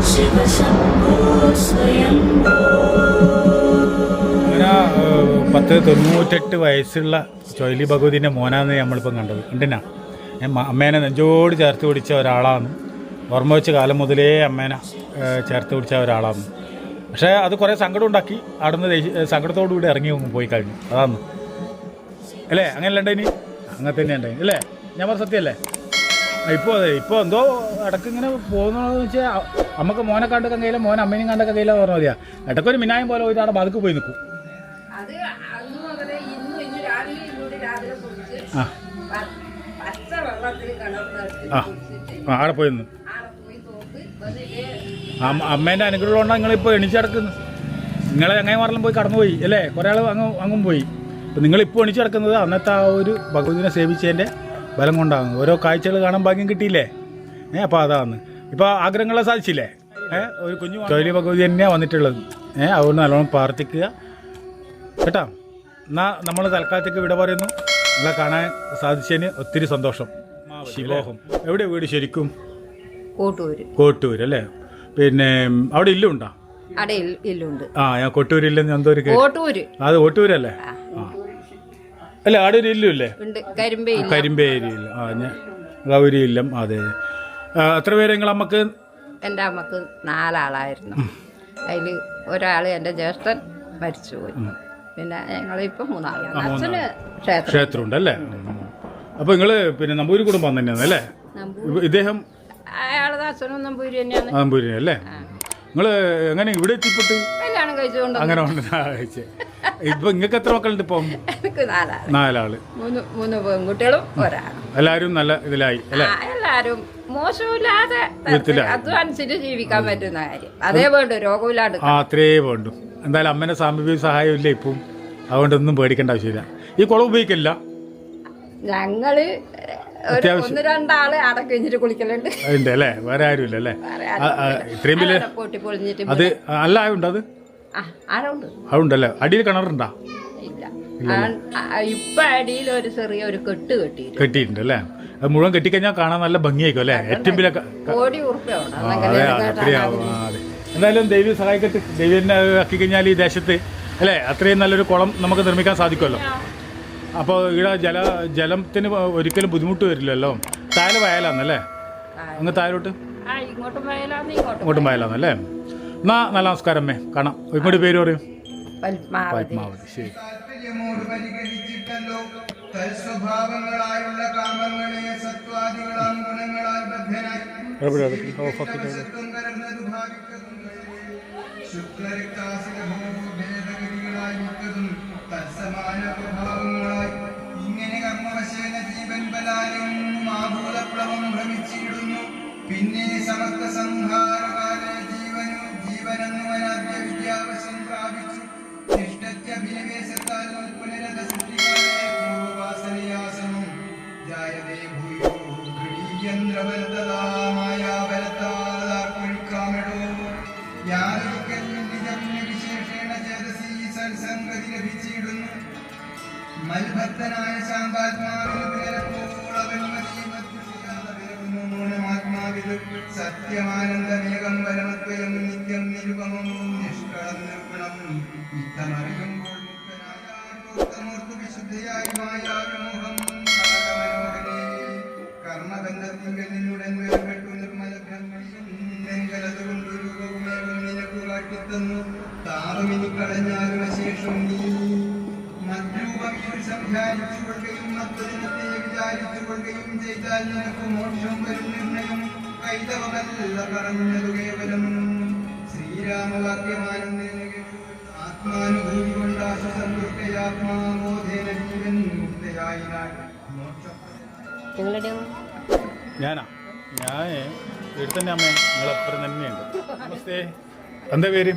അങ്ങനെ 98 വയസ്സുള്ള ചൊയ്ലി ഭഗവതിൻ്റെ മോനാന്ന് നമ്മളിപ്പം കണ്ടത്. എന്തിനാ അമ്മേനെ നെഞ്ചോട് ചേർത്ത് പിടിച്ച ഒരാളാണ്. ഓർമ്മ വെച്ച കാലം മുതലേ അമ്മേനെ ചേർത്ത് പിടിച്ച ഒരാളാണ്. പക്ഷേ അത് കുറേ സങ്കടം ഉണ്ടാക്കി. അവിടുന്ന് സങ്കടത്തോടുകൂടി ഇറങ്ങി പോയി കഴിഞ്ഞു. അതാണ് അല്ലേ? അങ്ങനെയല്ല ഉണ്ടായിനി? അങ്ങനെ തന്നെ ഉണ്ടായി അല്ലേ? ഞാൻ പറഞ്ഞ സത്യമല്ലേ? ഇപ്പോൾ അതെ, ഇപ്പോൾ എന്തോ ഇടയ്ക്ക് ഇങ്ങനെ പോകുന്നതെന്ന് വെച്ചാൽ നമുക്ക് മോനെ കണ്ടൊക്കെ കയ്യില, മോനെ അമ്മേനെയും കണ്ടൊക്കെ കയ്യില പറഞ്ഞാൽ മതിയാ. ഇടയ്ക്കൊരു മിനായം പോലെ പോയിട്ട് അവിടെ ബതുക്ക് പോയി നിൽക്കും. ആ അവിടെ പോയി നിന്ന് അമ്മേൻ്റെ അനുഗ്രഹം കൊണ്ടാണ് നിങ്ങളിപ്പോൾ എണീച്ചടക്കുന്നു. നിങ്ങളെ ചങ്ങായിമാരെല്ലാം പോയി കടന്നുപോയി അല്ലേ? കുറേ ആൾ അങ്ങും പോയി. അപ്പം നിങ്ങളിപ്പോൾ എണീച്ചടക്കുന്നത് അന്നത്തെ ആ ഒരു ഭഗവതിനെ സേവിച്ചതിൻ്റെ ബലം കൊണ്ടാണ്. ഓരോ കാഴ്ചകൾ കാണാൻ ഭാഗ്യം കിട്ടിയില്ലേ? അപ്പോൾ അതാണ് ഇപ്പോൾ ആഗ്രഹങ്ങളെ സാധിച്ചില്ലേ? ഒരു കുഞ്ഞു ചൊയ്ലി ഭഗവതി തന്നെയാണ് വന്നിട്ടുള്ളത്. അതുകൊണ്ട് നല്ലോണം പ്രാർത്ഥിക്കുക കേട്ടോ. എന്നാൽ നമ്മൾ തൽക്കാലത്തേക്ക് വിട പറയുന്നു. നിങ്ങളെ കാണാൻ സാധിച്ചതിന് ഒത്തിരി സന്തോഷം. ശിവോഹം എവിടെ വീട് ശരിക്കും? കോട്ടൂര് അല്ലേ? പിന്നെ അവിടെ ഇല്ലുണ്ടോ? ആ ഞാൻ കൊട്ടൂരില്ലെന്ന് എന്തോ ഒരു അത് കോട്ടൂരല്ലേ? ആ അല്ല അവിടെ ഒരു ഇല്ലുമില്ലേ? കരിമ്പേരിയില്ല. ആ ഞാൻ ഗൗരി ഇല്ലം. അതെ. എത്ര പേര് നിങ്ങളമ്മക്ക്? എൻ്റെ അമ്മക്ക് 4 ആളായിരുന്നു. അതിൽ ഒരാൾ എൻ്റെ ജ്യേഷ്ഠൻ മരിച്ചുപോയി. പിന്നെ ഞങ്ങളിപ്പോൾ 3 ആളാണ്. ക്ഷേത്രമുണ്ട് അല്ലേ? അപ്പോൾ നിങ്ങൾ പിന്നെ നമ്പൂരി കുടുംബം തന്നെയാണ് അല്ലേ? ഇദ്ദേഹം അയാളത് അച്ഛനും നമ്പൂരി തന്നെയാണ്. നമ്പൂരി അല്ലേ? നിങ്ങൾ എങ്ങനെ ഇവിടെ എത്തിപ്പെട്ട്? കല്യാണം കഴിച്ചുകൊണ്ട് അങ്ങനെ കഴിച്ചേ. ഇപ്പൊ നിങ്ങൾക്ക് എത്ര മക്കളുണ്ട്? ഇപ്പം എനിക്ക് 4 ആള്. 3 പെൺകുട്ടികളും ഒരാളും. എല്ലാവരും നല്ല ഇതിലായി അല്ലേ? എല്ലാരും മോശമില്ലാതെ അധ്വാനിച്ചിട്ട് ജീവിക്കാൻ പറ്റുന്ന കാര്യം അതേ വേണ്ടു. രോഗമില്ലാണ്ട് അത്രേ വേണ്ടു. എന്തായാലും അമ്മേന്റെ സാമ്പത്തിക സഹായം ഇല്ല ഇപ്പം. അതുകൊണ്ടൊന്നും പേടിക്കേണ്ട ആവശ്യമില്ല. ഈ കുളം ഉപയോഗിക്കില്ല. ഞങ്ങള് 1-2 ആള് അടക്കം കഴിഞ്ഞിട്ട് കുളിക്കലുണ്ട്. ഉണ്ട് അല്ലേ? വേറെ ആരും ഇല്ല അല്ലേ? ഇത്രയും വലിയ പൊട്ടി പൊളിഞ്ഞിട്ട് അത് അല്ല ആയുണ്ട്. അത് അതുണ്ടല്ലേ? അടിയിൽ കിണറുണ്ടോ? ഇല്ല. ഇപ്പൊ അടിയിൽ ഒരു ചെറിയൊരു കെട്ടിയിട്ടുണ്ട് അല്ലേ? അത് മുഴുവൻ കെട്ടിക്കഴിഞ്ഞാൽ കാണാൻ നല്ല ഭംഗിയായിരിക്കും അല്ലേ? ഏറ്റവും വലിയ എന്തായാലും ദൈവം സഹായിക്കട്ടെ. ദൈവനെ ആക്കി കഴിഞ്ഞാൽ ഈ ദേശത്ത് അല്ലേ അത്രയും നല്ലൊരു കുളം നമുക്ക് നിർമ്മിക്കാൻ സാധിക്കുമല്ലോ. അപ്പോൾ ഇവിടെ ജലത്തിന് ഒരിക്കലും ബുദ്ധിമുട്ട് വരില്ലല്ലോ. താഴെ വയലാന്നല്ലേ? അങ്ങ് താഴോട്ട് ഇങ്ങോട്ടും വയലാന്നല്ലേ? എന്നാ നല്ല നമസ്കാരം അമ്മേ, കാണാം. ഇങ്ങോട്ട് പേര് പറയും? പത്മാവതി. ശരി. ഇങ്ങനെ കർമ്മവശേന ജീവൻ ബലാലും ആഭൂതപ്ലവം ഭ്രമിച്ചിടുന്നു. പിന്നെ സമസ്ത സംഹാരകാല ജീവനെന്നുവനാദ്യ വിദ്യാവശം പ്രാപിച്ചു. നിഷ്ഠത്യഭിനിവേശത്താൽ പുനരത സൃഷ്ടിക്കാതെ പൂർവവാസനയാസനം ജായതേ ഭൂയോ ഘടീയന്ത്രബലതമായാബലത്താതാർക്കൊഴിക്കാമെടോ. യാതൊരിക്കൽ നിജവിശേഷേണ ചേതസി സത്സംഗതി ലഭിച്ചിടുന്നു. മൽഭക്തനായ ശാന്താത്മാവിന് മൂലമാത്മാവിത് സത്യമാനന്ദമേകം പരമത്വയം നിത്യം നിരുപമം നിഷ്കളം നിർഗുണം ഇത്തമറിയുമ്പോൾ മുക്തനായോർത്തമൂർത്തു വിശുദ്ധയായി മായാവിമോഹം കടകമനോഹരേ കർമ്മബന്ധത്തിങ്കൽ നിന്നുടൻ വേർപെട്ടു നിർമ്മലബ്രഹ്മണിയും നെങ്കലതുകൊണ്ട് രൂപവുമേകം നിനക്കു കാട്ടിത്തന്നു. താപമിനി കളഞ്ഞാലും അശേഷം നീ സംധ്യാനിച്ചുകൊള്ളുകയും മത്വദിനത്തെ വിചാരിച്ചുകൊള്ളുകയും ചെയ്താൽ നിനക്ക് മോക്ഷം വരും നിർണയം. കൈതവമല്ല പറഞ്ഞതു കേവലം ശ്രീരാമവാക്യമാനം ആത്മാനുഭൂതി കൊണ്ടാശുസന്തുഷ്ടയാത്മാബോധേന ജീവൻ മുക്തയായിനാൾ മോക്ഷം. ഞാൻ ഇവിടെ തന്നെ അമ്മേ. നിങ്ങളെപ്പുറം തന്നെയുണ്ട്. നമസ്തേ. എന്താ പേര്?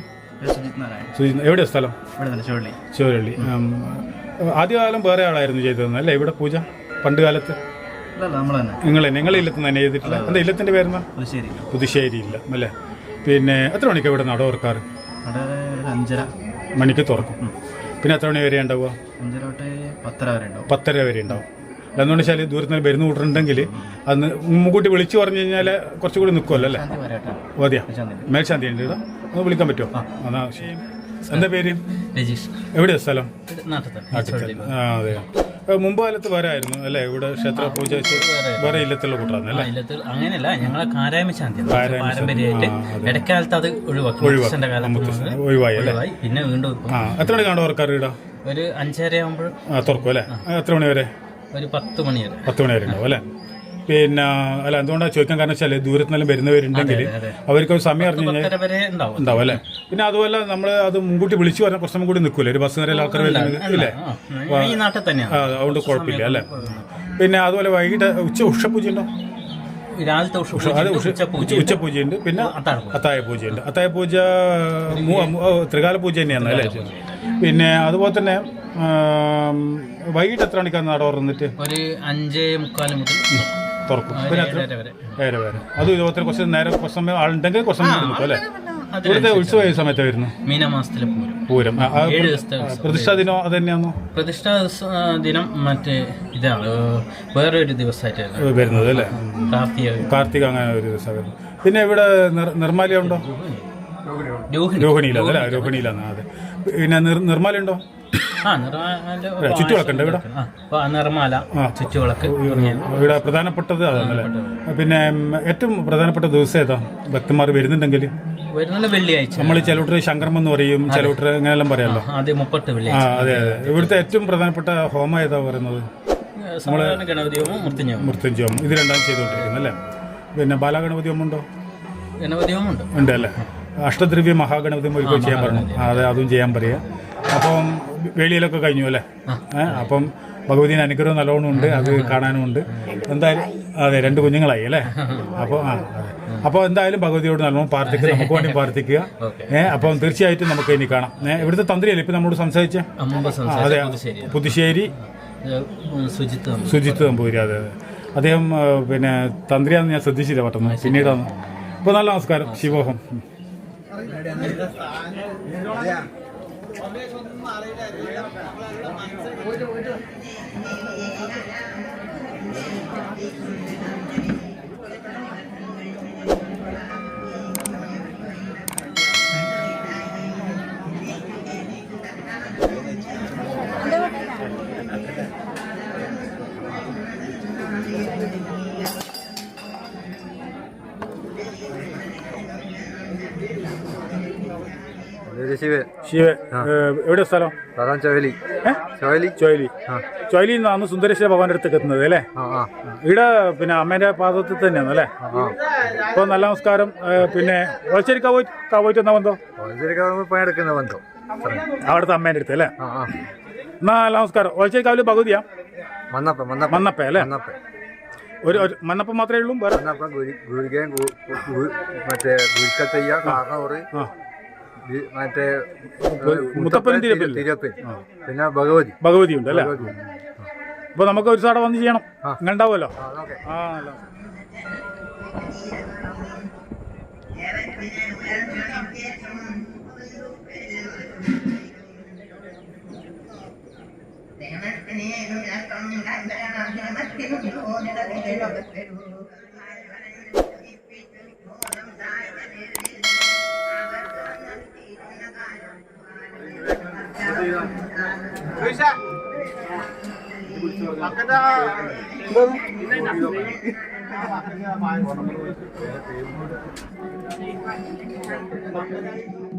സുജിത്. എവിടെയാ സ്ഥലം? ചുവരള്ളി. ആദ്യകാലം വേറെ ആളായിരുന്നു ചെയ്തതെന്ന് അല്ലേ ഇവിടെ പൂജ? പണ്ട് കാലത്ത് നിങ്ങൾ ഇല്ലത്ത് തന്നെ ചെയ്തിട്ടില്ല? എന്താ ഇല്ലത്തിൻ്റെ പേരെന്നാ? പുതുശ്ശേരി ഇല്ല അല്ലേ? പിന്നെ എത്ര മണിക്ക് ഇവിടെ നട തുറക്കാറ്? 5:30 മണിക്ക് തുറക്കും. പിന്നെ എത്ര മണി വരെ ഉണ്ടാവുക? 5:30 തൊട്ട് 10:30 വരെ ഉണ്ടാവും. അല്ലെന്നുകൊണ്ട് വെച്ചാൽ ദൂരത്ത് നിന്ന് വരുന്ന കൂട്ടുണ്ടെങ്കിൽ അന്ന് മുൻകൂട്ടി വിളിച്ചു പറഞ്ഞു കഴിഞ്ഞാൽ കുറച്ചുകൂടി നിൽക്കുമല്ലോ അല്ലേ? മതിയാ മേൽശാന്തി ഉണ്ട് ഇവിടെ ഒന്ന് വിളിക്കാൻ പറ്റുമോ? എന്നാ എന്താ പേര്? രജീഷ്. എവിടെയാ സ്ഥലം? നാട്ടിൽ. ആ അതെ. മുമ്പ് കാലത്ത് വരായിരുന്നു അല്ലേ ഇവിടെ ക്ഷേത്ര പൂജ വേറെ ഇല്ലത്തുള്ള കൂട്ടാണ് അല്ലേ? അങ്ങനെയല്ല, ഞങ്ങളെ കാരായ്മ ശാന്തി പാരമ്പര്യമായിട്ട് ഇടക്കാലത്ത് അത് ഒഴിവായി അല്ലേ? പിന്നെ വീണ്ടും എത്ര മണി കാണോ ഓർക്കാറ് ഇടാ? ഒരു 5:30 ആകുമ്പോൾ തുറക്കും അല്ലേ? എത്ര മണി വരെ? ഒരു 10 മണി വരെ. 10 മണി വരെ ഉണ്ടാവും അല്ലേ? പിന്നെ അല്ല എന്തുകൊണ്ടാണ് ചോദിക്കാൻ കാരണം വെച്ചാൽ ദൂരത്ത് നിന്നെല്ലാം വരുന്നവരുണ്ടെങ്കിൽ അവർക്ക് ഒരു സമയം അറിഞ്ഞു കഴിഞ്ഞാൽ ഉണ്ടാവും അല്ലേ? പിന്നെ അതുപോലെ നമ്മൾ അത് മുൻകൂട്ടി വിളിച്ചു പറഞ്ഞാൽ കുറച്ചും കൂടി നിൽക്കൂലേ? ഒരു ബസ് നേരെ ആൾക്കാർ വരുന്നത് ഇല്ലേ? അതുകൊണ്ട് കുഴപ്പമില്ല അല്ലേ? പിന്നെ അതുപോലെ വൈകിട്ട് ഉഷപൂജ ഉണ്ടോ? ഉച്ചപൂജയുണ്ട്, പിന്നെ അത്തായ പൂജയുണ്ട്. അത്തായ പൂജ ത്രികാല പൂജ തന്നെയാണ് അല്ലേ? പിന്നെ അതുപോലെ തന്നെ വൈകിട്ട് എത്ര മണിക്കാണ് നട തുറന്നിട്ട്? ഒരു 5:45 മുതൽ തുറക്കും. പിന്നെ വേറെ അത് ഇതുപോലെ കുറച്ച് നേരം കുറച്ച് സമയം ആളുണ്ടെങ്കിൽ കുറച്ച് സമയം നിൽക്കും അല്ലേ? ഇവിടുത്തെ ഉത്സവം ഏത് സമയത്ത് വരുന്നു? മീനമാസത്തിലെ പൂരം. 7 ദിവസത്തെ പ്രതിഷ്ഠാ ദിനം അത് തന്നെയാണോ? പ്രതിഷ്ഠാ ദിനം മറ്റേ ഇതാണ്, വേറെ ഒരു ദിവസമായിട്ട് വരുന്നത് അല്ലേ? കാർത്തിക അങ്ങനെ ഒരു ദിവസം വരുന്നു. പിന്നെ ഇവിടെ നിർമ്മാല്യം ഉണ്ടോ? രോഹിണിയിലാണ് അല്ലേ? രോഹിണിയിലാണ്. അതെ. പിന്നെ നിർമ്മാല്യം ഉണ്ടോ? ചുറ്റുവിളക്കുണ്ട് ഇവിടെ? നിർമ്മാല, ചുറ്റുവിളക്ക് ഇവിടെ പ്രധാനപ്പെട്ടത് അതാണല്ലേ? പിന്നെ ഏറ്റവും പ്രധാനപ്പെട്ട ദിവസം ഏതാ ഭക്തന്മാർ വരുന്നുണ്ടെങ്കിൽ? വെള്ളിയാഴ്ച. നമ്മൾ ചിലവട്ടർ ശങ്കരം എന്ന് പറയും, ചിലവട്ടർ ഇങ്ങനെയെല്ലാം പറയാമല്ലോ. അതെ അതെ അതെ. ഇവിടുത്തെ ഏറ്റവും പ്രധാനപ്പെട്ട ഹോമം ഏതാ പറയുന്നത്? ഗണപതി ഹോമം, മൃത്യുഞ്ജയ ഹോമം. ഇത് രണ്ടാം ചെയ്തുകൊണ്ടിരിക്കുന്നത് അല്ലേ? പിന്നെ ബാലഗണപതി ഹോമം ഉണ്ടോ? ഗണപതി ഹോമം ഉണ്ട് അല്ലേ? അഷ്ടദ്രവ്യ മഹാഗണപതി ഒരിക്കലും ചെയ്യാൻ പറഞ്ഞു. അതെ, അതും ചെയ്യാൻ പറയുക. അപ്പം വേളിയിലൊക്കെ കഴിഞ്ഞു അല്ലേ? അപ്പം ഭഗവതിയുടെ അനുഗ്രഹം നല്ലോണം ഉണ്ട്, അത് കാണാനും ഉണ്ട്. എന്തായാലും അതെ, 2 കുഞ്ഞുങ്ങളായി അല്ലേ? അപ്പോൾ അപ്പോൾ എന്തായാലും ഭഗവതിയോട് നല്ലോണം പ്രാർത്ഥിക്കുക, നമുക്ക് വേണ്ടി പ്രാർത്ഥിക്കുക. അപ്പം തീർച്ചയായിട്ടും നമുക്ക് ഇനി കാണാം. ഇവിടുത്തെ തന്ത്രിയല്ലേ ഇപ്പം നമ്മളോട് സംസാരിച്ചേ? അതെ, പുതുശ്ശേരി സുജിത്ത് നമ്പൂരി. അതെ അതെ, അദ്ദേഹം പിന്നെ തന്ത്രിയാണെന്ന് ഞാൻ ശ്രദ്ധിച്ചില്ല പെട്ടെന്ന്, പിന്നീടാണ്. അപ്പോൾ നല്ല നമസ്കാരം, ശിവോഹം. ശിവ എവിടെ സ്ഥലം? ചോയിലിൽ നിന്നാണ് സുന്ദരേശ്വര ഭഗവാന്റെ അടുത്തേക്ക് എത്തുന്നത് അല്ലേ? ഇവിടെ പിന്നെ അമ്മേന്റെ പാദത്തിൽ തന്നെയാണ് അല്ലേ? അപ്പോൾ നല്ല നമസ്കാരം. പിന്നെ ഒളച്ചേരിക്കാ പോയിട്ട് എന്നാ ബന്ധം? അവിടുത്തെ അമ്മേന്റെ അടുത്ത് അല്ലേ? എന്നാ നല്ല നമസ്കാരം. ഒളച്ചേരിക്കാവില് ഭഗവതിയാ? മന്നപ്പ അല്ലേ? ഒരു മന്നപ്പം മാത്രമേ ഉള്ളൂ? വേറെ മറ്റേ മുത്തപ്പനും തിരുപ്പൻ, പിന്നെ ഭഗവതി ഉണ്ട് അല്ലേ? അപ്പൊ നമുക്ക് ഒരു സാടെ വന്ന് ചെയ്യണം, അങ്ങനെ ഉണ്ടാവുമല്ലോ. Thank you.